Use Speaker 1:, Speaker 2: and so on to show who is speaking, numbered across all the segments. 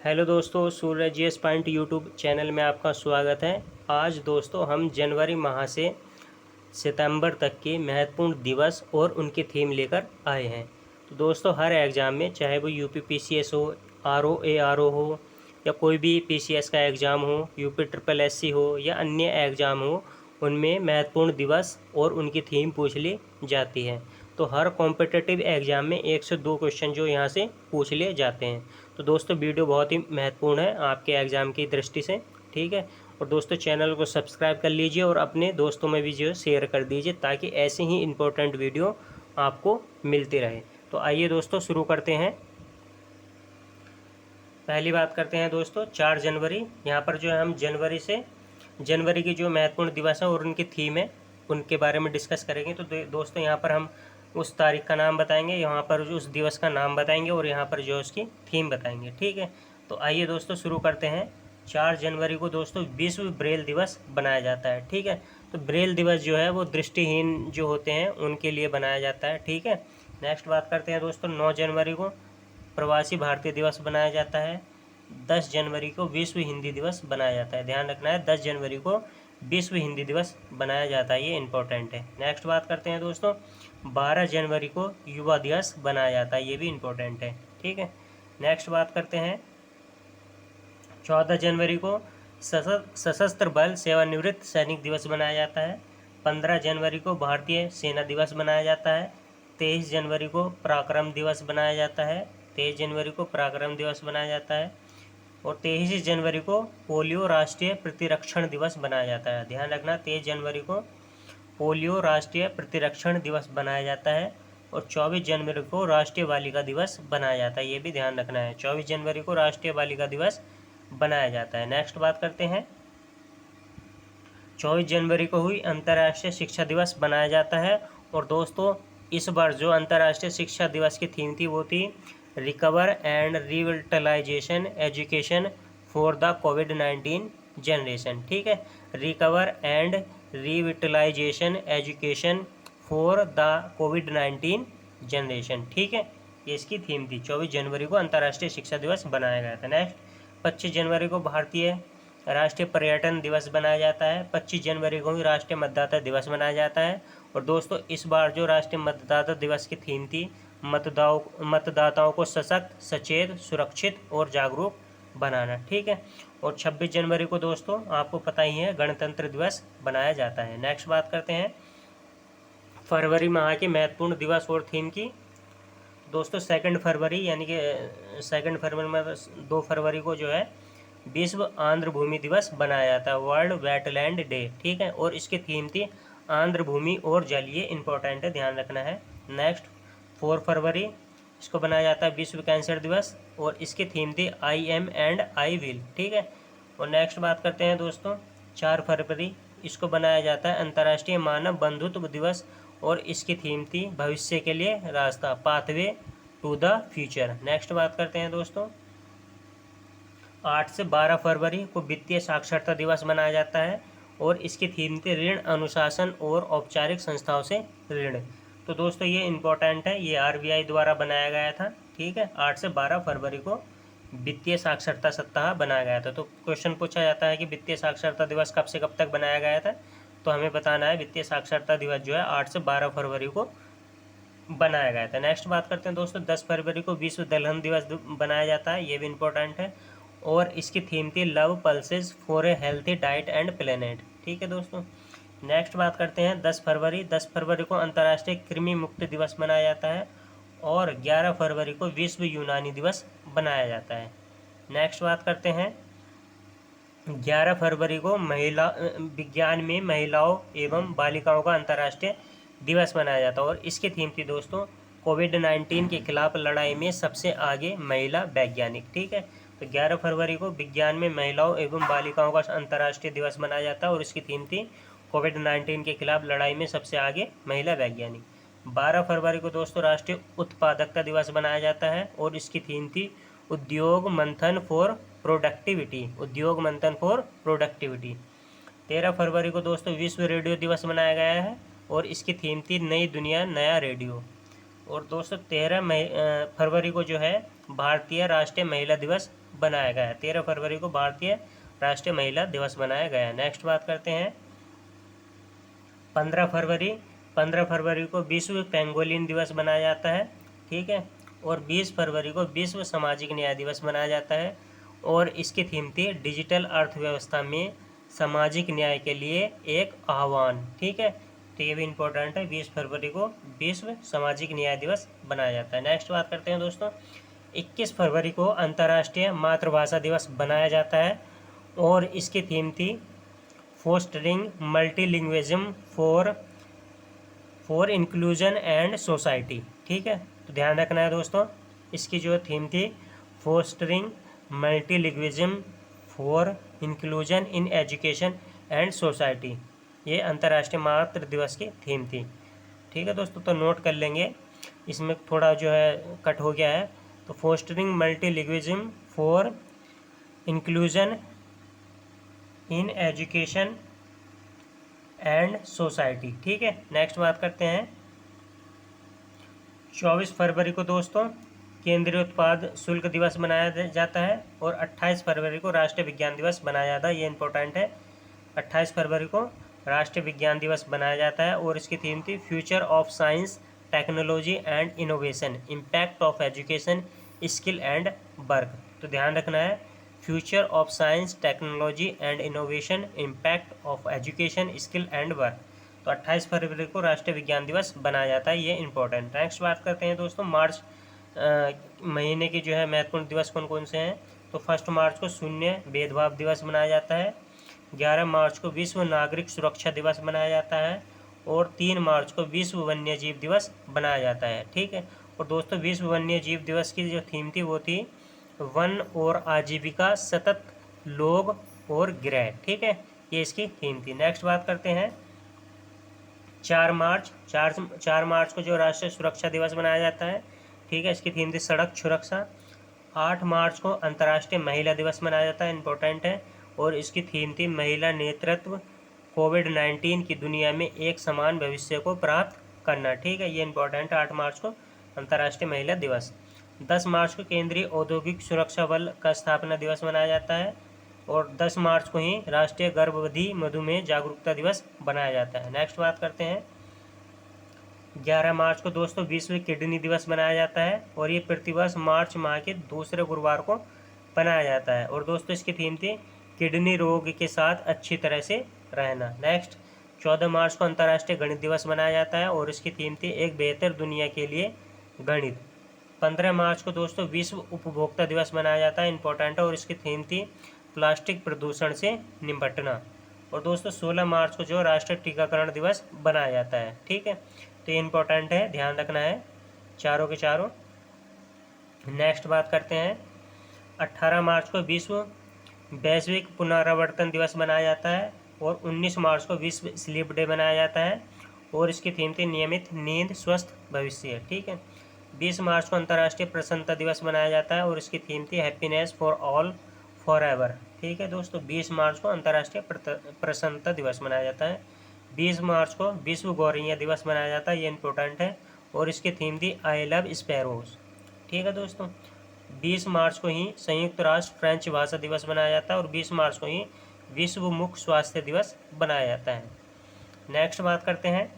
Speaker 1: Hello दोस्तों, सूर्य GS point YouTube channel में आपका स्वागत है। आज दोस्तों हम जनवरी माह से सितंबर तक के महत्वपूर्ण दिवस और उनके थीम लेकर आए हैं। तो दोस्तों हर एग्ज़ाम में, चाहे वो यूपी पीसीएस हो, आरओ हो, या कोई भी पीसीएस का एग्ज़ाम हो, यूपी ट्रिपल एससी हो या अन्य एग्ज़ाम हो, उनमें महत्वपूर्ण दिवस और उनकी थीम पूछ ली जाती है। तो हर कॉम्पिटिटिव एग्ज़ाम में 1 से 2 क्वेश्चन जो यहाँ से पूछ लिए जाते हैं। तो दोस्तों वीडियो बहुत ही महत्वपूर्ण है आपके एग्ज़ाम की दृष्टि से, ठीक है। और दोस्तों चैनल को सब्सक्राइब कर लीजिए और अपने दोस्तों में भी जो शेयर कर दीजिए, ताकि ऐसे ही इम्पोर्टेंट वीडियो आपको मिलती रहे। तो आइए दोस्तों शुरू करते हैं। पहली बात करते हैं दोस्तों 4 जनवरी। यहाँ पर जो है हम जनवरी की जो महत्वपूर्ण दिवस है और उनकी थीम है, उनके बारे में डिस्कस करेंगे। तो दोस्तों यहाँ पर हम उस तारीख का नाम बताएंगे, यहाँ पर जो उस दिवस का नाम बताएंगे और यहाँ पर जो उसकी थीम बताएंगे, ठीक है। तो आइए दोस्तों शुरू करते हैं। 4 जनवरी को दोस्तों विश्व ब्रेल दिवस बनाया जाता है, ठीक है। तो ब्रेल दिवस जो है वो दृष्टिहीन जो होते हैं उनके लिए बनाया जाता है, ठीक है। नेक्स्ट बात करते हैं दोस्तों 9 जनवरी को प्रवासी भारतीय दिवस बनाया जाता है। 10 जनवरी को विश्व हिंदी दिवस बनाया जाता है। ध्यान रखना है, 10 जनवरी को विश्व हिंदी दिवस बनाया जाता है, ये इंपॉर्टेंट है। नेक्स्ट बात करते हैं दोस्तों 12 जनवरी को युवा दिवस बनाया जाता है, ये भी इंपॉर्टेंट है, ठीक है। नेक्स्ट बात करते हैं 14 जनवरी को सशस्त्र बल सेवानिवृत्त सैनिक दिवस बनाया जाता है। 15 जनवरी को भारतीय सेना दिवस बनाया जाता है। 23 जनवरी को पराक्रम दिवस बनाया जाता है। 23 जनवरी को पराक्रम दिवस बनाया जाता है। और 23 जनवरी को पोलियो राष्ट्रीय प्रतिरक्षण दिवस बनाया जाता है। ध्यान रखना, 23 जनवरी को पोलियो राष्ट्रीय प्रतिरक्षण दिवस बनाया जाता है। और 24 जनवरी को राष्ट्रीय बालिका दिवस बनाया जाता है, ये भी ध्यान रखना है। 24 जनवरी को राष्ट्रीय बालिका दिवस बनाया जाता है। नेक्स्ट बात करते हैं 24 जनवरी को हुई अंतर्राष्ट्रीय शिक्षा दिवस बनाया जाता है। और दोस्तों इस बार जो अंतर्राष्ट्रीय शिक्षा दिवस की थीम थी वो थी recover and revitalization education for the कोविड-19 जनरेशन, ठीक है। Recover and revitalization education for the कोविड-19 जनरेशन, ठीक है। ये इसकी थीम थी। 24 जनवरी को अंतर्राष्ट्रीय शिक्षा दिवस बनाया गया था। नेक्स्ट 25 जनवरी को भारतीय राष्ट्रीय पर्यटन दिवस बनाया जाता है। 25 जनवरी को ही राष्ट्रीय मतदाता दिवस मनाया जाता है। और दोस्तों इस बार जो राष्ट्रीय मतदाता दिवस की थीम थी मतदाताओं को सशक्त, सचेत, सुरक्षित और जागरूक बनाना, ठीक है। और 26 जनवरी को दोस्तों आपको पता ही है गणतंत्र दिवस बनाया जाता है। नेक्स्ट बात करते हैं फरवरी माह के महत्वपूर्ण दिवस और थीम की। दोस्तों 2 फरवरी यानी कि 2 फरवरी में 2 फरवरी को जो है विश्व आंध्र भूमि दिवस बनाया जाता है, वर्ल्ड वेटलैंड डे, ठीक है। और इसकी थीम थी आंध्र भूमि और जल, ये इंपॉर्टेंट है, ध्यान रखना है। नेक्स्ट 4 फरवरी इसको बनाया जाता है विश्व कैंसर दिवस और इसकी थीम थी I am and I will, ठीक है। और नेक्स्ट बात करते हैं दोस्तों 4 फरवरी इसको बनाया जाता है अंतर्राष्ट्रीय मानव बंधुत्व दिवस और इसकी थीम थी भविष्य के लिए रास्ता, pathway to the future. Next बात करते हैं दोस्तों 8 से 12 फरवरी को वित्तीय साक्षरता दिवस मनाया जाता है और इसकी थीम थी ऋण अनुशासन और औपचारिक संस्थाओं से ऋण। तो दोस्तों ये इंपॉर्टेंट है, ये आरबीआई द्वारा बनाया गया था, ठीक है। 8 से 12 फरवरी को वित्तीय साक्षरता सप्ताह बनाया गया था। तो क्वेश्चन पूछा जाता है कि वित्तीय साक्षरता दिवस कब से कब तक बनाया गया था, तो हमें बताना है वित्तीय साक्षरता दिवस जो है 8 से 12 फरवरी को बनाया गया था। नेक्स्ट बात करते हैं दोस्तों 10 फरवरी को विश्व दलहन दिवस बनाया जाता है, ये भी इंपॉर्टेंट है। और इसकी थीम थी love pulses for a healthy diet and planet, ठीक है दोस्तों। नेक्स्ट बात करते हैं 10 फरवरी को अंतर्राष्ट्रीय कृमि मुक्त दिवस मनाया जाता है और 11 फरवरी को विश्व यूनानी दिवस बनाया जाता है। नेक्स्ट बात करते हैं 11 फरवरी को महिला विज्ञान में महिलाओं एवं बालिकाओं का अंतर्राष्ट्रीय दिवस मनाया जाता है और इसकी थीम थी दोस्तों कोविड-19 के खिलाफ लड़ाई में सबसे आगे महिला वैज्ञानिक, ठीक है। तो 11 फरवरी को विज्ञान में महिलाओं एवं बालिकाओं का अंतर्राष्ट्रीय दिवस मनाया जाता है और इसकी थीम थी कोविड-19 के खिलाफ लड़ाई में सबसे आगे महिला वैज्ञानिक। 12 फरवरी को दोस्तों राष्ट्रीय उत्पादकता दिवस बनाया जाता है और इसकी थीम थी उद्योग मंथन फॉर प्रोडक्टिविटी, उद्योग मंथन फॉर प्रोडक्टिविटी। 13 फरवरी को दोस्तों विश्व रेडियो दिवस मनाया गया है और इसकी थीम थी नई दुनिया नया रेडियो। और दोस्तों 13 फरवरी को जो है भारतीय राष्ट्रीय महिला दिवस बनाया गया है। 13 फरवरी को भारतीय राष्ट्रीय महिला दिवस बनाया गया है। नेक्स्ट बात करते हैं 15 फरवरी। 15 फरवरी को विश्व पेंगोलिन दिवस बनाया जाता है, ठीक है। और 20 फरवरी को विश्व सामाजिक न्याय दिवस मनाया जाता है और इसकी थीम थी डिजिटल अर्थव्यवस्था में सामाजिक न्याय के लिए एक आह्वान, ठीक है। तो ये भी इम्पोर्टेंट है, 20 फरवरी को विश्व सामाजिक न्याय दिवस बनाया जाता है। नेक्स्ट बात करते हैं दोस्तों 21 फरवरी को अंतर्राष्ट्रीय मातृभाषा दिवस बनाया जाता है और इसकी थीम थी fostering मल्टीलिंग्विज्म for inclusion and society, ठीक है। तो ध्यान रखना है दोस्तों, इसकी जो थीम थी fostering मल्टीलिंग्विज्म for inclusion in education and society, ये अंतर्राष्ट्रीय मातृ दिवस की थीम थी, ठीक है दोस्तों। तो नोट कर लेंगे, इसमें थोड़ा जो है कट हो गया है। तो fostering मल्टीलिंग्विज्म for inclusion in education and society, ठीक है। नेक्स्ट बात करते हैं 24 फरवरी को दोस्तों केंद्रीय उत्पाद शुल्क दिवस मनाया जाता है और 28 फरवरी को राष्ट्रीय विज्ञान दिवस बनाया जाता है, ये इंपॉर्टेंट है। 28 फरवरी को राष्ट्रीय विज्ञान दिवस बनाया जाता है और इसकी थीम थी future of science technology and innovation impact of education skill and work. तो ध्यान रखना है, future of science technology and innovation impact of education skill and work. तो 28 फरवरी को राष्ट्रीय विज्ञान दिवस बनाया जाता है, ये इंपॉर्टेंट। नेक्स्ट बात करते हैं दोस्तों मार्च महीने के जो है महत्वपूर्ण दिवस कौन कौन से हैं। तो 1 मार्च को शून्य भेदभाव दिवस मनाया जाता है, 11 मार्च को विश्व नागरिक सुरक्षा दिवस मनाया जाता है और 3 मार्च को विश्व वन्य जीव दिवस बनाया जाता है, ठीक है। और दोस्तों विश्व वन्य जीव दिवस की जो थीम थी वो थी वन और आजीविका सतत लोग और ग्रह, ठीक है, ये इसकी थीम थी। नेक्स्ट बात करते हैं 4 मार्च को जो राष्ट्रीय सुरक्षा दिवस मनाया जाता है, ठीक है, इसकी थीम थी सड़क सुरक्षा। 8 मार्च को अंतर्राष्ट्रीय महिला दिवस मनाया जाता है, इंपॉर्टेंट है, और इसकी थीम थी महिला नेतृत्व कोविड-19 की दुनिया में एक समान भविष्य को प्राप्त करना, ठीक है, ये इंपॉर्टेंट है। 8 मार्च को अंतर्राष्ट्रीय महिला दिवस। 10 मार्च को केंद्रीय औद्योगिक सुरक्षा बल का स्थापना दिवस मनाया जाता है और 10 मार्च को ही राष्ट्रीय गर्भवती मधुमेह जागरूकता दिवस बनाया जाता है। नेक्स्ट बात करते हैं 11 मार्च को दोस्तों विश्व किडनी दिवस मनाया जाता है और ये प्रतिवर्ष मार्च माह के दूसरे गुरुवार को बनाया जाता है और दोस्तों इसकी थीम थी किडनी रोग के साथ अच्छी तरह से रहना। नेक्स्ट 14 मार्च को अंतर्राष्ट्रीय गणित दिवस मनाया जाता है और इसकी थीम थी एक बेहतर दुनिया के लिए गणित। 15 मार्च को दोस्तों विश्व उपभोक्ता दिवस मनाया जाता है, इंपॉर्टेंट है, और इसकी थीम थी प्लास्टिक प्रदूषण से निपटना। और दोस्तों 16 मार्च को जो राष्ट्रीय टीकाकरण दिवस बनाया जाता है, ठीक है। तो ये इंपॉर्टेंट है, ध्यान रखना है चारों के चारों। नेक्स्ट बात करते हैं 18 मार्च को विश्व वैश्विक पुनरावर्तन दिवस मनाया जाता है और 19 मार्च को विश्व स्लीप डे मनाया जाता है और इसकी थीम थी नियमित नींद स्वस्थ भविष्य, ठीक है। 20 मार्च को अंतर्राष्ट्रीय प्रसन्नता दिवस मनाया जाता है और इसकी थीम थी happiness for all for ever, ठीक है दोस्तों। 20 मार्च को अंतर्राष्ट्रीय प्रसन्नता दिवस मनाया जाता है। 20 मार्च को विश्व गौरैया दिवस मनाया जाता है, ये इंपॉर्टेंट है, और इसकी थीम थी आई लव स्पैरोज, ठीक है दोस्तों। 20 मार्च को ही संयुक्त राष्ट्र फ्रेंच भाषा दिवस मनाया जाता है और 20 मार्च को ही विश्व मुख स्वास्थ्य दिवस बनाया जाता है। नेक्स्ट बात करते हैं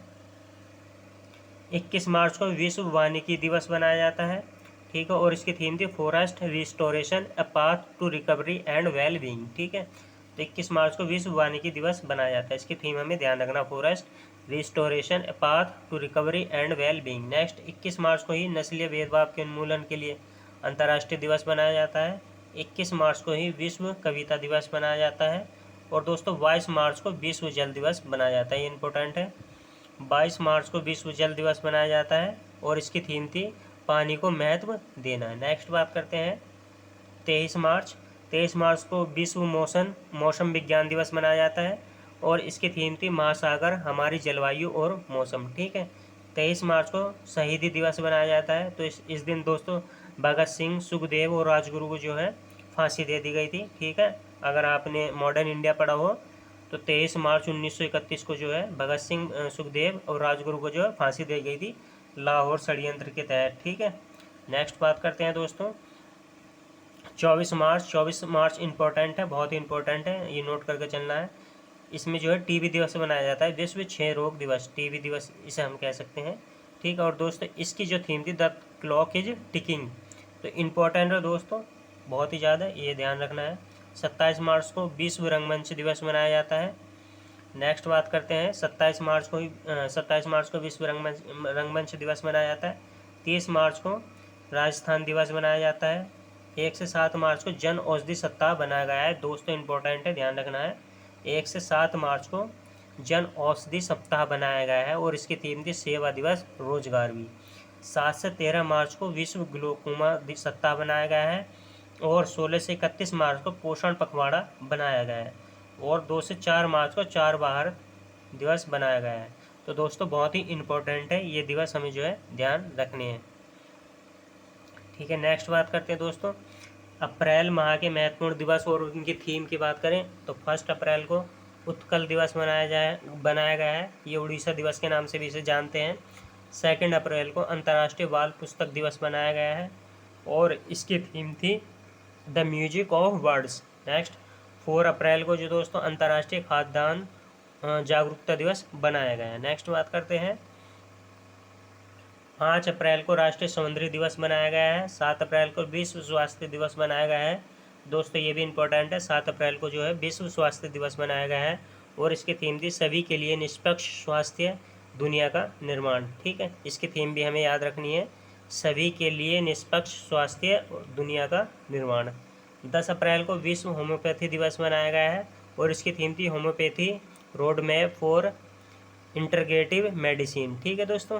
Speaker 1: 21 मार्च को विश्व वानिकी दिवस बनाया जाता है, ठीक है, और इसकी थीम थी forest restoration a path to recovery and well being, ठीक है। तो 21 मार्च को विश्व वानिकी दिवस बनाया जाता है, इसकी थीम हमें ध्यान रखना forest restoration a path to recovery and well being. Next 21 March को ही नस्लीय भेदभाव के उन्मूलन के लिए अंतर्राष्ट्रीय दिवस बनाया जाता है। 21 मार्च को ही विश्व कविता दिवस बनाया जाता है और दोस्तों 22 मार्च को विश्व जल दिवस बनाया जाता है, ये इंपॉर्टेंट है। 22 मार्च को विश्व जल दिवस मनाया जाता है और इसकी थीम थी पानी को महत्व देना। नेक्स्ट बात करते हैं 23 मार्च को विश्व मौसम विज्ञान दिवस मनाया जाता है और इसकी थीम थी महासागर हमारी जलवायु और मौसम, ठीक है। 23 मार्च को शहीदी दिवस मनाया जाता है, तो इस दिन दोस्तों भगत सिंह, सुखदेव और राजगुरु को जो है फांसी दे दी गई थी, ठीक है। अगर आपने मॉडर्न इंडिया पढ़ा हो तो 23 मार्च 1931 को जो है भगत सिंह, सुखदेव और राजगुरु को जो है फांसी दी गई थी, लाहौर षड्यंत्र के तहत। ठीक है, नेक्स्ट बात करते हैं दोस्तों 24 मार्च इंपॉर्टेंट है, बहुत ही इंपॉर्टेंट है, ये नोट करके चलना है। इसमें जो है टीबी दिवस मनाया जाता है, विश्व क्षय रोग दिवस, टीबी दिवस इसे हम कह सकते हैं। ठीक है, और दोस्तों इसकी जो थीम थी द क्लॉक इज टिकिंग, तो इम्पोर्टेंट है दोस्तों, बहुत ही ज़्यादा, ये ध्यान रखना है। 27 मार्च को विश्व रंगमंच दिवस मनाया जाता है। नेक्स्ट बात करते हैं 27 मार्च को विश्व रंगमंच दिवस मनाया जाता है। 30 मार्च को राजस्थान दिवस मनाया जाता है। 1 से 7 मार्च को जन औषधि सप्ताह बनाया गया है, दोस्तों इंपॉर्टेंट है, ध्यान रखना है। 1 से 7 मार्च को जन औषधि सप्ताह बनाया गया है और इसकी थीम थी सेवा दिवस रोजगार भी। 7 से 13 मार्च को विश्व ग्लूकोमा सप्ताह बनाया गया है और 16 से 31 मार्च को पोषण पखवाड़ा बनाया गया है और 2 से 4 मार्च को चार बाहर दिवस बनाया गया है। तो दोस्तों बहुत ही इम्पोर्टेंट है, ये दिवस हमें जो है ध्यान रखने हैं। ठीक है, नेक्स्ट बात करते हैं दोस्तों अप्रैल माह के महत्वपूर्ण दिवस और उनकी थीम की बात करें तो 1 अप्रैल को उत्कल दिवस बनाया गया है, ये उड़ीसा दिवस के नाम से भी इसे जानते हैं। 2 अप्रैल को अंतर्राष्ट्रीय बाल पुस्तक दिवस बनाया गया है और इसकी थीम थी the music of words. Next 4 अप्रैल को जो दोस्तों अंतर्राष्ट्रीय खाद्यान्न जागरूकता दिवस बनाया गया है। नेक्स्ट बात करते हैं 5 अप्रैल को राष्ट्रीय समुद्री दिवस मनाया गया है। 7 अप्रैल को विश्व स्वास्थ्य दिवस मनाया गया है, दोस्तों ये भी इम्पोर्टेंट है। 7 अप्रैल को जो है विश्व स्वास्थ्य दिवस मनाया गया है और इसकी थीम थी सभी के लिए निष्पक्ष स्वास्थ्य दुनिया का निर्माण। ठीक है, इसकी थीम भी हमें याद रखनी है, सभी के लिए निष्पक्ष स्वास्थ्य दुनिया का निर्माण। 10 अप्रैल को विश्व होम्योपैथी दिवस मनाया गया है और इसकी थीम थी homeopathy road map for integrative medicine. ठीक है दोस्तों,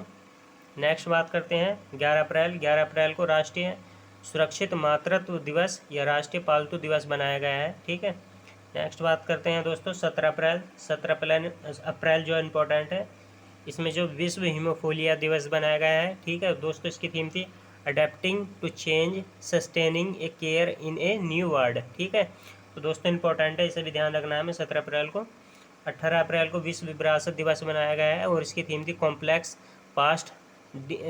Speaker 1: नेक्स्ट बात करते हैं 11 अप्रैल को राष्ट्रीय सुरक्षित मातृत्व दिवस या राष्ट्रीय पालतू दिवस बनाया गया है। ठीक है, नेक्स्ट बात करते हैं दोस्तों 17 अप्रैल जो इम्पोर्टेंट है, इसमें जो विश्व हीमोफीलिया दिवस बनाया गया है। ठीक है दोस्तों, इसकी थीम थी adapting to change sustaining a care in a new world. ठीक है, तो दोस्तों इंपॉर्टेंट है, इसे भी ध्यान रखना है हमें। 17 अप्रैल को 18 अप्रैल को विश्व विरासत दिवस मनाया गया है और इसकी थीम थी कॉम्प्लेक्स पास्ट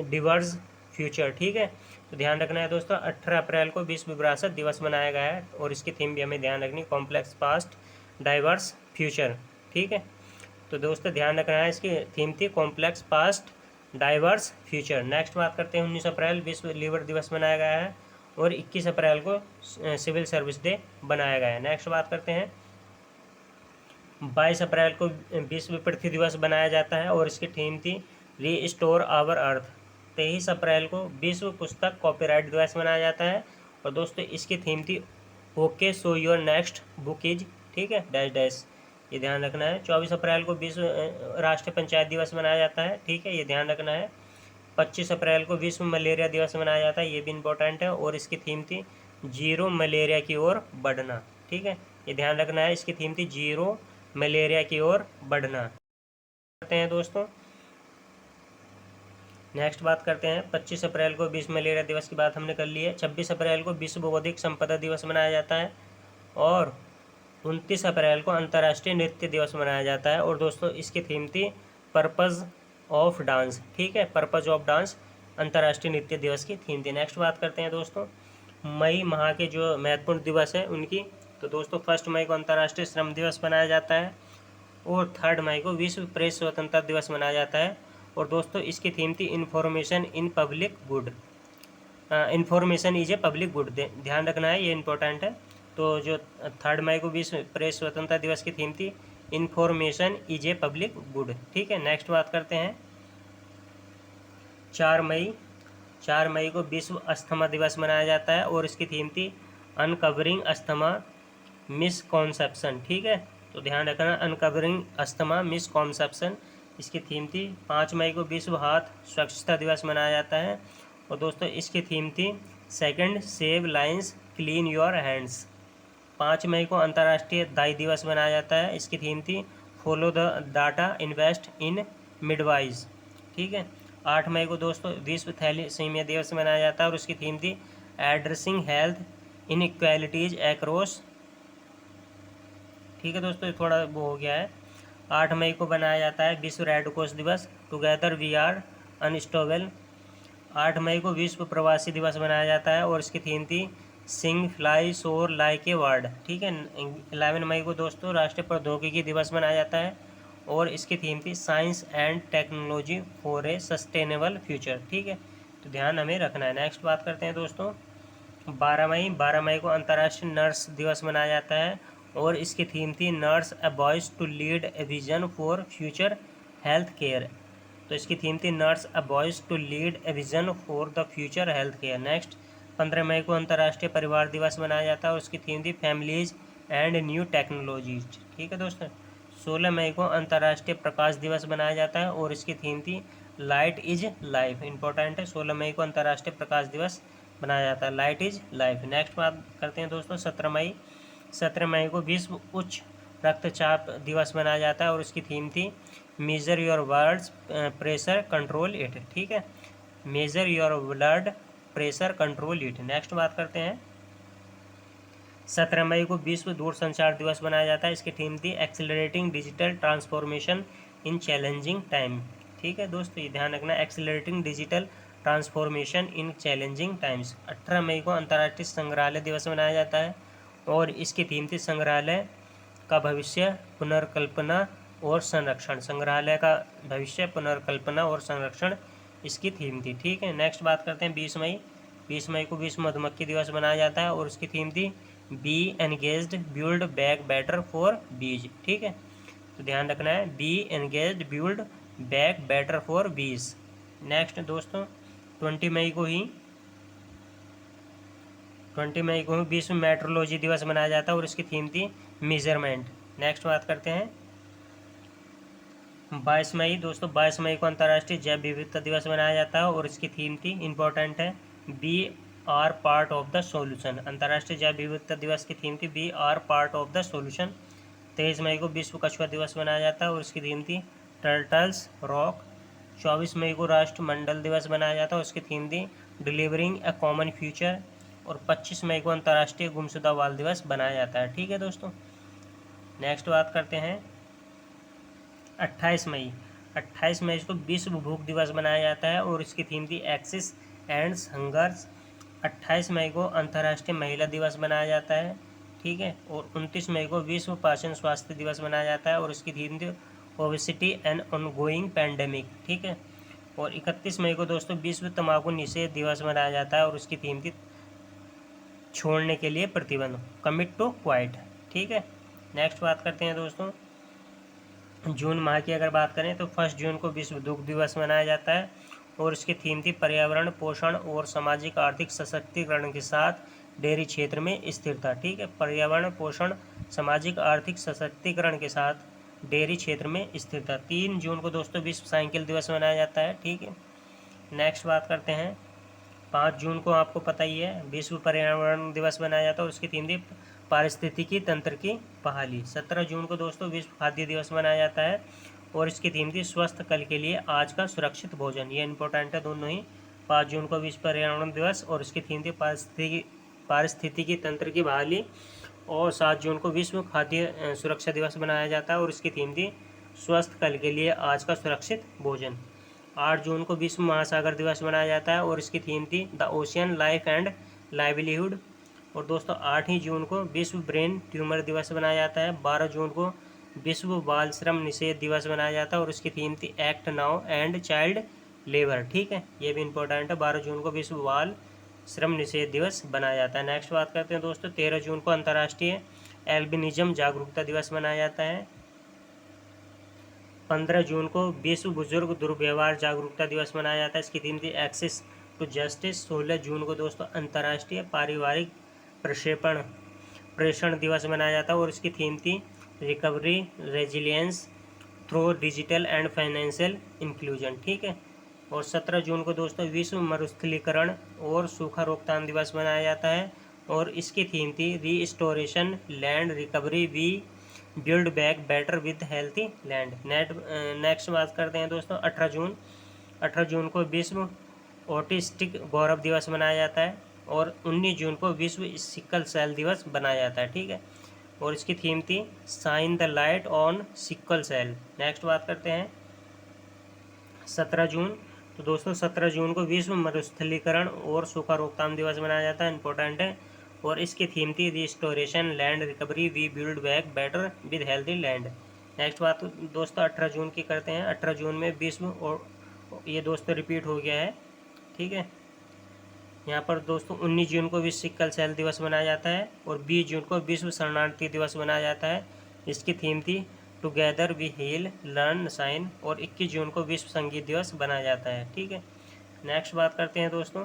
Speaker 1: डिवर्स फ्यूचर। ठीक है, तो ध्यान रखना है दोस्तों 18 अप्रैल को विश्व विरासत दिवस मनाया गया है और इसकी थीम भी हमें ध्यान रखनी कॉम्प्लेक्स पास्ट डाइवर्स फ्यूचर। ठीक है, तो दोस्तों ध्यान रखना है, इसकी थीम थी complex past diverse future. Next बात करते हैं 19 अप्रैल विश्व लीवर दिवस मनाया गया है और 21 अप्रैल को सिविल सर्विस डे बनाया गया है। नेक्स्ट बात करते हैं 22 अप्रैल को विश्व पृथ्वी दिवस बनाया जाता है और इसकी थीम थी रीस्टोर आवर अर्थ। 23 अप्रैल को विश्व पुस्तक कॉपीराइट दिवस मनाया जाता है और दोस्तों इसकी थीम थी okay so your next book is. ठीक है, डैश डैश, ये ध्यान रखना है। 24 अप्रैल को विश्व राष्ट्रीय पंचायत दिवस मनाया जाता है। ठीक है, ये ध्यान रखना है। 25 अप्रैल को विश्व मलेरिया दिवस मनाया जाता है, ये भी इम्पोर्टेंट है और इसकी थीम थी जीरो मलेरिया की ओर बढ़ना। ठीक है, ये ध्यान रखना है, इसकी थीम थी जीरो मलेरिया की ओर बढ़ना। करते हैं दोस्तों नेक्स्ट बात करते हैं 25 अप्रैल को विश्व मलेरिया दिवस की बात हमने कर ली है। 26 अप्रैल को विश्व बौद्धिक संपदा दिवस मनाया जाता है और 29 अप्रैल को अंतर्राष्ट्रीय नृत्य दिवस मनाया जाता है और दोस्तों इसकी थीम थी पर्पज़ ऑफ डांस। ठीक है, पर्पज़ ऑफ डांस अंतर्राष्ट्रीय नृत्य दिवस की थीम थी। नेक्स्ट बात करते हैं दोस्तों मई माह के जो महत्वपूर्ण दिवस है उनकी, तो दोस्तों 1 मई को अंतर्राष्ट्रीय श्रम दिवस मनाया जाता है और 3 मई को विश्व प्रेस स्वतंत्रता दिवस मनाया जाता है और दोस्तों इसकी थीम थी information in public good, information is a public good. ध्यान रखना है, ये इंपॉर्टेंट है। तो जो 3 मई को विश्व प्रेस स्वतंत्रता दिवस की थीम थी information is a public good. ठीक है, नेक्स्ट बात करते हैं 4 मई को विश्व अस्थमा दिवस मनाया जाता है और इसकी थीम थी अनकवरिंग अस्थमा मिसकॉन्सेप्शन। ठीक है, तो ध्यान रखना अनकवरिंग अस्थमा मिसकॉन्सेप्शन, इसकी थीम थी। 5 मई को विश्व हाथ स्वच्छता दिवस मनाया जाता है और दोस्तों इसकी थीम थी second save lines clean your hands. 5 मई को अंतर्राष्ट्रीय दाई दिवस मनाया जाता है, इसकी थीम थी follow the data invest in midwives. ठीक है, 8 मई को दोस्तों विश्व थैलेसीमिया दिवस मनाया जाता है और उसकी थीम थी एड्रेसिंग हेल्थ इनइक्वालिटीज एक्रॉस। ठीक है दोस्तों, ये थोड़ा वो हो गया है। 8 मई को बनाया जाता है विश्व रेड क्रॉस दिवस, टुगेदर वी आर अनस्टॉपेबल। 8 मई को विश्व प्रवासी दिवस मनाया जाता है और इसकी थीम थी सिंग फ्लाई सोर लाइक ए वर्ड, ठीक है। 11 मई को दोस्तों राष्ट्रीय प्रौद्योगिकी दिवस मनाया जाता है और इसकी थीम थी science and technology for a sustainable future, ठीक है। तो ध्यान हमें रखना है। नेक्स्ट बात करते हैं दोस्तों 12 मई को अंतर्राष्ट्रीय नर्स दिवस मनाया जाता है और इसकी थीम थी nurse a voice to lead a vision for future health care. तो इसकी थीम थी nurse a voice to lead a vision for the future health care. Next 15 मई को अंतर्राष्ट्रीय परिवार दिवस मनाया जाता है और उसकी थीम थी फैमिलीज एंड न्यू टेक्नोलॉजीज, ठीक है दोस्तों। 16 मई को अंतर्राष्ट्रीय प्रकाश दिवस मनाया जाता है और इसकी थीम थी लाइट इज लाइफ, इंपॉर्टेंट है। 16 मई को अंतर्राष्ट्रीय प्रकाश दिवस मनाया जाता है, लाइट इज लाइफ। नेक्स्ट बात करते हैं दोस्तों 17 मई को विश्व उच्च रक्तचाप दिवस मनाया जाता है और इसकी थीम थी major your blood pressure control it, ठीक है। Major your blood pressure control it. Next बात करते हैं 17 मई को विश्व दूरसंचार दिवस मनाया जाता है। इसकी थीम थी accelerating digital transformation in challenging time, ठीक है दोस्तों, ये ध्यान रखना, accelerating digital transformation in challenging times. 18 मई को अंतर्राष्ट्रीय संग्रहालय दिवस मनाया जाता है और इसकी थीम थी संग्रहालय का भविष्य पुनर्कल्पना और संरक्षण। संग्रहालय का भविष्य पुनर्कल्पना और संरक्षण इसकी थीम थी, ठीक है। नेक्स्ट बात करते हैं 20 मई को विश्व मधुमक्खी दिवस मनाया जाता है और उसकी थीम थी be engaged build back better for bees, ठीक है। तो ध्यान रखना है, be engaged build back better for bees. Next दोस्तों 20 मई को ही विश्व मेट्रोलॉजी दिवस मनाया जाता है और इसकी थीम थी मेजरमेंट। नेक्स्ट बात करते हैं 22 मई दोस्तों 22 मई को अंतर्राष्ट्रीय जैव विविधता दिवस मनाया जाता है और इसकी थीम थी इंपॉर्टेंट है be are part of the solution. अंतर्राष्ट्रीय जैव विविधता दिवस की थीम थी be are part of the solution. 23 मई को विश्व कछुआ दिवस मनाया जाता है और इसकी थीम थी टर्टल्स रॉक। 24 मई को राष्ट्रमंडल दिवस मनाया जाता है और उसकी थीम थी डिलीवरिंग अ कॉमन फ्यूचर। और 25 मई को अंतर्राष्ट्रीय गुमशुदा बाल दिवस बनाया जाता है, ठीक है दोस्तों। नेक्स्ट बात करते हैं 28 मई को विश्व भूख दिवस मनाया जाता है और इसकी थीम थी एक्सिस एंड हंगर्स। 28 मई को अंतर्राष्ट्रीय महिला दिवस मनाया जाता है, ठीक है। और 29 मई को विश्व पाचन स्वास्थ्य दिवस मनाया जाता है और इसकी थीम थी ओबेसिटी एंड ऑनगोइंग पैंडेमिक, ठीक है। और 31 मई को दोस्तों विश्व तंबाकू निषेध दिवस मनाया जाता है और उसकी थीम थी छोड़ने के लिए प्रतिबंध, कमिट टू क्वाइट, ठीक है। नेक्स्ट बात करते हैं दोस्तों जून माह की अगर बात करें तो 1 जून को विश्व दुग्ध दिवस मनाया जाता है और इसकी थीम थी पर्यावरण पोषण और सामाजिक आर्थिक सशक्तिकरण के साथ डेयरी क्षेत्र में स्थिरता, ठीक है। पर्यावरण पोषण सामाजिक आर्थिक सशक्तिकरण के साथ डेयरी क्षेत्र में स्थिरता। 3 जून को दोस्तों विश्व साइकिल दिवस मनाया जाता है, ठीक है। नेक्स्ट बात करते हैं 5 जून को आपको पता ही है विश्व पर्यावरण दिवस मनाया जाता है और उसकी थीम थी पारिस्थितिकी तंत्र की बहाली। 17 जून को दोस्तों विश्व खाद्य दिवस मनाया जाता है और इसकी थीम थी स्वस्थ कल के लिए आज का सुरक्षित भोजन। ये इंपॉर्टेंट है दोनों ही। 5 जून को विश्व पर्यावरण दिवस और इसकी थीम थी पारिस्थितिकी तंत्र की बहाली। और 7 जून को विश्व खाद्य सुरक्षा दिवस मनाया जाता है और इसकी थीम थी स्वस्थ कल के लिए आज का सुरक्षित भोजन। 8 जून को विश्व महासागर दिवस मनाया जाता है और इसकी थीम थी the ocean life and livelihood. और दोस्तों 8 ही जून को विश्व ब्रेन ट्यूमर दिवस मनाया जाता है। 12 जून को विश्व बाल श्रम निषेध दिवस मनाया जाता है और उसकी थीम थी act now and child labour, ठीक है, ये भी इंपॉर्टेंट है। 12 जून को विश्व बाल श्रम निषेध दिवस बनाया जाता है। नेक्स्ट बात करते हैं दोस्तों 13 जून को अंतर्राष्ट्रीय एल्बिनिज्म जागरूकता दिवस मनाया जाता है। 15 जून को विश्व बुजुर्ग दुर्व्यवहार जागरूकता दिवस मनाया जाता है, इसकी थीम थी एक्सेस टू जस्टिस। 16 जून को दोस्तों अंतर्राष्ट्रीय पारिवारिक प्रेषण दिवस मनाया जाता है और इसकी थीम थी recovery resilience through digital and financial inclusion, ठीक है। और 17 जून को दोस्तों विश्व मरुस्थलीकरण और सूखा रोकथाम दिवस मनाया जाता है और इसकी थीम थी restoration land recovery we build back better with healthy land. Next बात करते हैं दोस्तों 18 जून को विश्व ऑटिस्टिक गौरव दिवस मनाया जाता है और 19 जून को विश्व सिकल सेल दिवस बनाया जाता है, ठीक है। और इसकी थीम थी shine the light on sickle cell. Next बात करते हैं 17 जून तो दोस्तों 17 जून को विश्व मरुस्थलीकरण और सूखा रोकथाम दिवस मनाया जाता है, इंपॉर्टेंट है। और इसकी थीम थी restoration land recovery we build back better with healthy land. Next बात दोस्तों 18 जून की करते हैं। 18 जून में विश्व, और ये दोस्तों रिपीट हो गया है, ठीक है। यहाँ पर दोस्तों 19 जून को विश्व सिकल सेल दिवस मनाया जाता है और 20 जून को विश्व शरणार्थी दिवस मनाया जाता है। इसकी थीम थी together we heal learn shine. और 21 जून को विश्व संगीत दिवस बनाया जाता है, ठीक है। नेक्स्ट बात करते हैं दोस्तों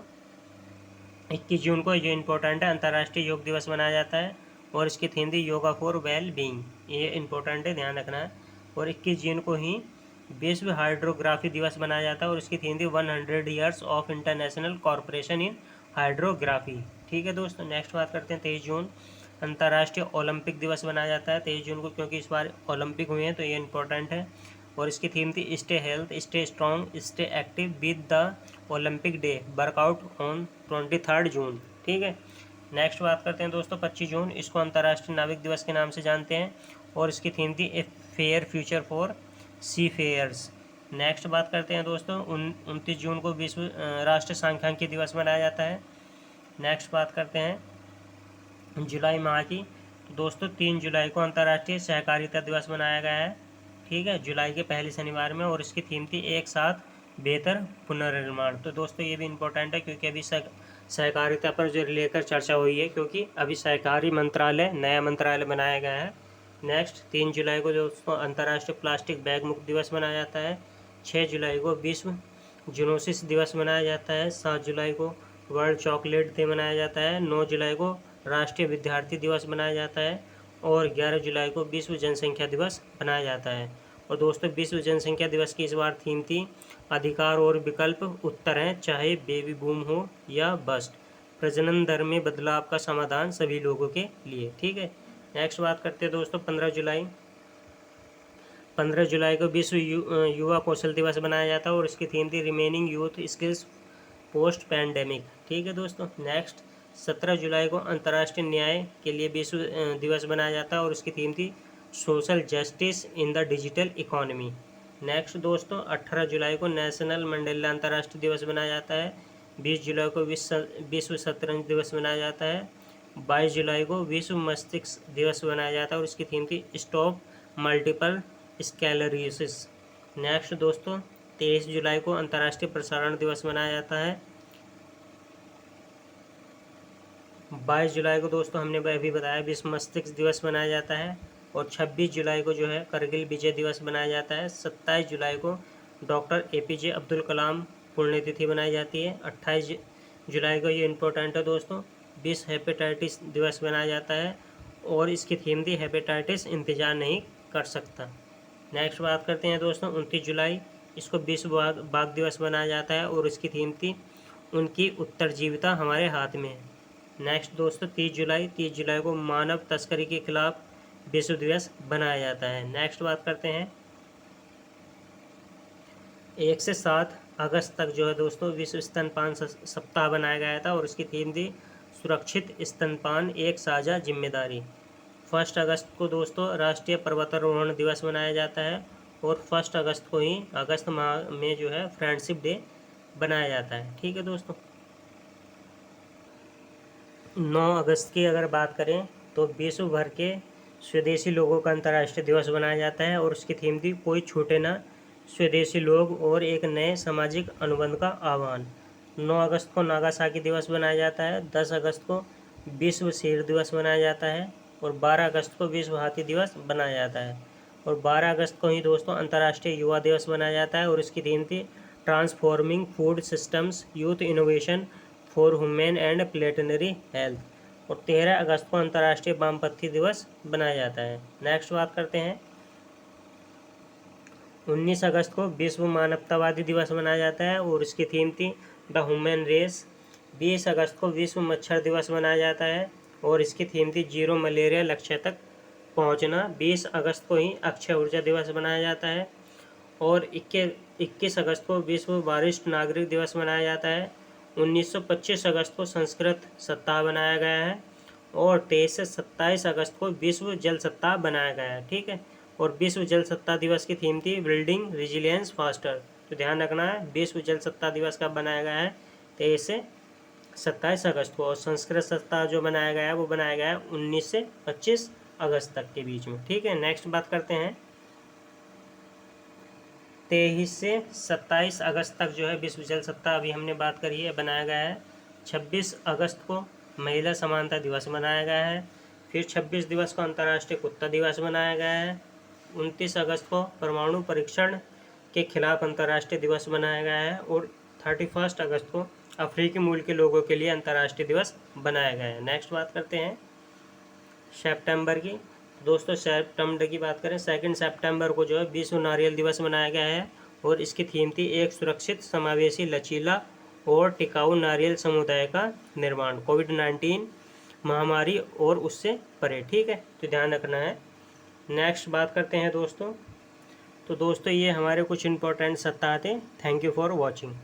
Speaker 1: 21 जून को, ये इंपॉर्टेंट है, अंतर्राष्ट्रीय योग दिवस मनाया जाता है और इसकी थीम थी योगा फॉर वेल बीइंग। ये इंपॉर्टेंट है, ध्यान रखना है। और 21 जून को ही विश्व हाइड्रोग्राफी दिवस मनाया जाता है और इसकी थीम थी 100 years of international corporation in hydrography, ठीक है दोस्तों। नेक्स्ट बात करते हैं 23 जून, अंतर्राष्ट्रीय ओलंपिक दिवस मनाया जाता है 23 जून को, क्योंकि इस बार ओलंपिक हुए हैं तो ये इंपॉर्टेंट है। और इसकी थीम थी stay health stay strong stay active with the Olympic day workout on 23 जून, ठीक है। नेक्स्ट बात करते हैं दोस्तों 25 जून, इसको अंतर्राष्ट्रीय नाविक दिवस के नाम से जानते हैं और इसकी थीम थी a fair future for seafarers. Next बात करते हैं दोस्तों 29 जून को विश्व राष्ट्रीय सांख्यिकी दिवस मनाया जाता है। नेक्स्ट बात करते हैं जुलाई माह की, तो दोस्तों 3 जुलाई को अंतर्राष्ट्रीय सहकारिता दिवस मनाया गया है, ठीक है, जुलाई के पहले शनिवार में। और इसकी थीम थी एक साथ बेहतर पुनर्निर्माण। तो दोस्तों ये भी इम्पोर्टेंट है क्योंकि अभी सहकारिता पर जो लेकर चर्चा हुई है, क्योंकि अभी सहकारी मंत्रालय नया मंत्रालय बनाया गया है। नेक्स्ट 3 जुलाई को दोस्तों अंतर्राष्ट्रीय प्लास्टिक बैग मुक्त दिवस मनाया जाता है। 6 जुलाई को विश्व जूनोसिस दिवस मनाया जाता है। 7 जुलाई को वर्ल्ड चॉकलेट डे मनाया जाता है। 9 जुलाई को राष्ट्रीय विद्यार्थी दिवस मनाया जाता है और 11 जुलाई को विश्व जनसंख्या दिवस मनाया जाता है। और दोस्तों विश्व जनसंख्या दिवस की इस बार थीम थी अधिकार और विकल्प उत्तर हैं, चाहे बेबी बूम हो या बस्ट, प्रजनन दर में बदलाव का समाधान सभी लोगों के लिए, ठीक है। नेक्स्ट बात करते हैं दोस्तों 15 जुलाई को विश्व युवा कौशल दिवस मनाया जाता है और इसकी थीम थी remaining youth skills post pandemic, ठीक है दोस्तों। नेक्स्ट 17 जुलाई को अंतर्राष्ट्रीय न्याय के लिए विश्व दिवस मनाया जाता है और उसकी थीम थी social justice in the digital economy. Next दोस्तों 18 जुलाई को नेशनल मंडेला अंतर्राष्ट्रीय दिवस मनाया जाता है। 20 जुलाई को विश्व शतरंज दिवस मनाया जाता है। 22 जुलाई को विश्व मस्तिष्क दिवस मनाया जाता है और इसकी थीम थी स्टॉप मल्टीपल स्क्लेरोसिस। नेक्स्ट दोस्तों 23 जुलाई को अंतर्राष्ट्रीय प्रसारण दिवस मनाया जाता है। 22 जुलाई को दोस्तों हमने अभी बताया विश्व मस्तिष्क दिवस मनाया जाता है। और 26 जुलाई को जो है करगिल विजय दिवस मनाया जाता है। 27 जुलाई को डॉक्टर APJ अब्दुल कलाम पुण्यतिथि मनाई जाती है। 28 जुलाई को ये इम्पोर्टेंट है दोस्तों, विश्व हेपेटाइटिस दिवस मनाया जाता है और इसकी थीम थी हेपेटाइटिस इंतजार नहीं कर सकता। नेक्स्ट बात करते हैं दोस्तों 29 जुलाई, इसको विश्व बाघ दिवस मनाया जाता है और इसकी थीम थी उनकी उत्तरजीविता हमारे हाथ में है। नेक्स्ट दोस्तों 30 जुलाई को मानव तस्करी के खिलाफ विश्व दिवस बनाया जाता है। नेक्स्ट बात करते हैं 1 से 7 अगस्त तक जो है दोस्तों विश्व स्तनपान सप्ताह बनाया गया था और इसकी थीम थी सुरक्षित स्तनपान एक साझा जिम्मेदारी। 1 अगस्त को दोस्तों राष्ट्रीय पर्वतारोहण दिवस मनाया जाता है और 1 अगस्त को ही अगस्त माह में जो है फ्रेंडशिप डे बनाया जाता है, ठीक है दोस्तों। 9 अगस्त की अगर बात करें तो विश्व भर के स्वदेशी लोगों का अंतर्राष्ट्रीय दिवस बनाया जाता है और उसकी थीम थी कोई छूटे ना, स्वदेशी लोग और एक नए सामाजिक अनुबंध का आह्वान। 9 अगस्त को नागासाकी दिवस मनाया जाता है। 10 अगस्त को विश्व शेर दिवस मनाया जाता है और 12 अगस्त को विश्व हाथी दिवस बनाया जाता है। और 12 अगस्त को ही दोस्तों अंतर्राष्ट्रीय युवा दिवस मनाया जाता है और इसकी थीम थी transforming food systems youth innovation for human and planetary health. और 13 अगस्त को अंतर्राष्ट्रीय वामपंथी दिवस बनाया जाता है। नेक्स्ट बात करते हैं 19 अगस्त को विश्व मानवतावादी दिवस मनाया जाता है और इसकी थीम थी द ह्यूमन रेस। 20 अगस्त को विश्व मच्छर दिवस मनाया जाता है और इसकी थीम थी जीरो मलेरिया लक्ष्य तक पहुंचना। 20 अगस्त को ही अक्षय ऊर्जा दिवस मनाया जाता है और 21 अगस्त को विश्व वरिष्ठ नागरिक दिवस मनाया जाता है। 1925 अगस्त को संस्कृत सप्ताह बनाया गया है और 23 से 27 अगस्त को विश्व जल सप्ताह बनाया गया है, ठीक है। और विश्व जल सप्ताह दिवस की थीम थी बिल्डिंग रेजिलियंस फास्टर, तो ध्यान रखना है विश्व जल सत्ता दिवस कब बनाया गया है, 23 से 27 अगस्त को। और संस्कृत सप्ताह जो बनाया गया है वो बनाया गया है 19 से 25 अगस्त तक के बीच में। ठीक है, नेक्स्ट बात करते हैं 23 से 27 अगस्त तक जो है विश्व जल सप्ताह अभी हमने बात करी है बनाया गया है। 26 अगस्त को महिला समानता दिवस मनाया गया है। फिर 26 दिवस को अंतर्राष्ट्रीय कुत्ता दिवस मनाया गया है। 29 अगस्त को परमाणु परीक्षण के खिलाफ अंतर्राष्ट्रीय दिवस मनाया गया है। और 31 अगस्त को अफ्रीकी मूल के लोगों के लिए अंतर्राष्ट्रीय दिवस बनाया गया है। नेक्स्ट बात करते हैं सितंबर की। दोस्तों सितंबर की बात करें, 2 सितंबर को जो है विश्व नारियल दिवस मनाया गया है। और इसकी थीम थी एक सुरक्षित, समावेशी, लचीला और टिकाऊ नारियल समुदाय का निर्माण, कोविड-19 महामारी और उससे परे। ठीक है, तो ध्यान रखना है। नेक्स्ट बात करते हैं दोस्तों, तो दोस्तों ये हमारे कुछ इंपॉर्टेंट सप्ताह थे। Thank you for watching.